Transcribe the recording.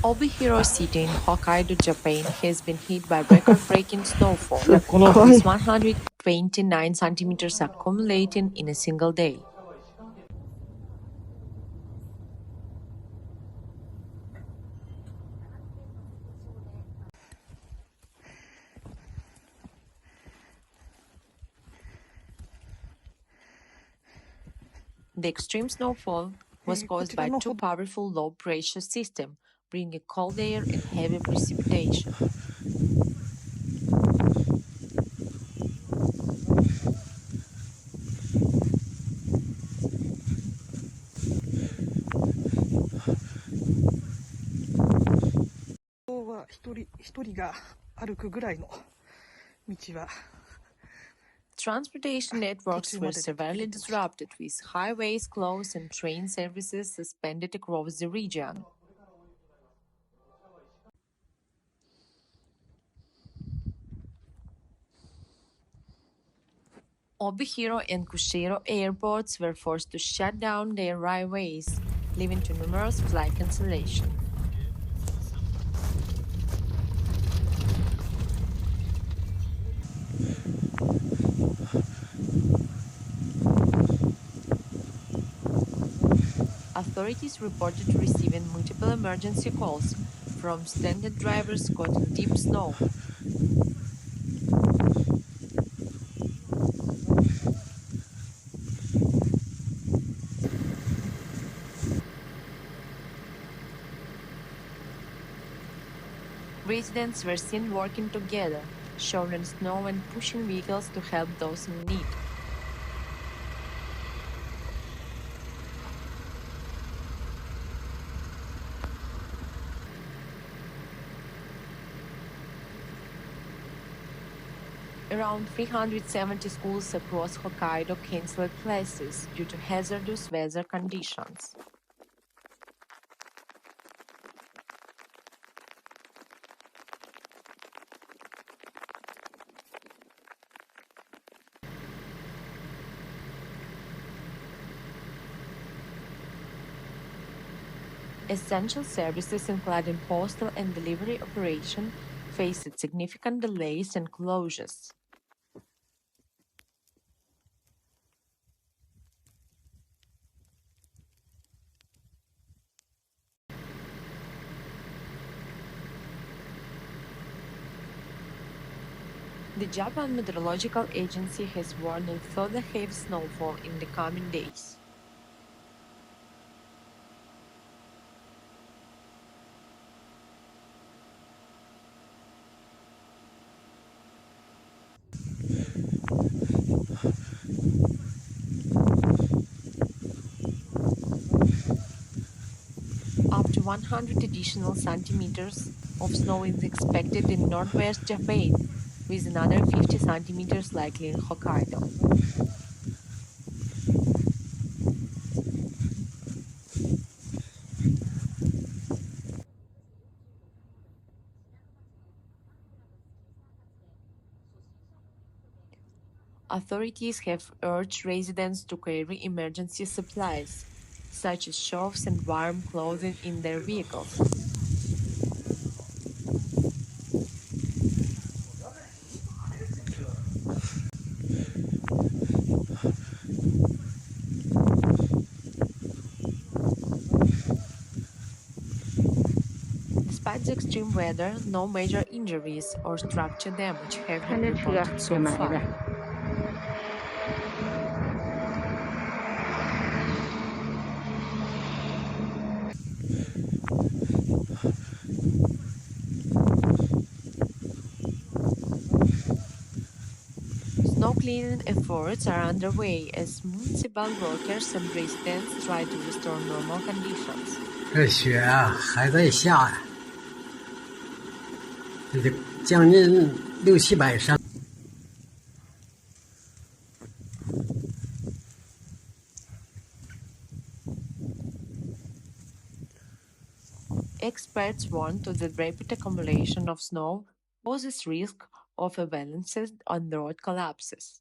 Obihiro City in Hokkaido, Japan has been hit by record-breaking snowfall, 怖い。 with 129 centimeters accumulating in a single day. The extreme snowfall was caused by too powerful low-pressure system, bringing cold air and heavy precipitation. Transportation networks were severely disrupted, with highways closed and train services suspended across the region. Obihiro and Kushiro airports were forced to shut down their runways, leading to numerous flight cancellations. Authorities reported receiving multiple emergency calls from stranded drivers caught in deep snow. Residents were seen working together, shoveling snow and pushing vehicles to help those in need. Around 370 schools across Hokkaido canceled classes due to hazardous weather conditions. Essential services, including postal and delivery operation, faced significant delays and closures. The Japan Meteorological Agency has warned of further heavy snowfall in the coming days. Up to 100 additional centimeters of snow is expected in northwest Japan, with another 50 centimeters likely in Hokkaido. Authorities have urged residents to carry emergency supplies, such as shoes and warm clothing in their vehicles. Despite the extreme weather, no major injuries or structure damage have been reported so far. Snow cleaning efforts are underway as municipal workers and residents try to restore normal conditions. 这雪啊还在下呀，这得将近600-700升。Experts warn that the rapid accumulation of snow poses risk of avalanches and road collapses.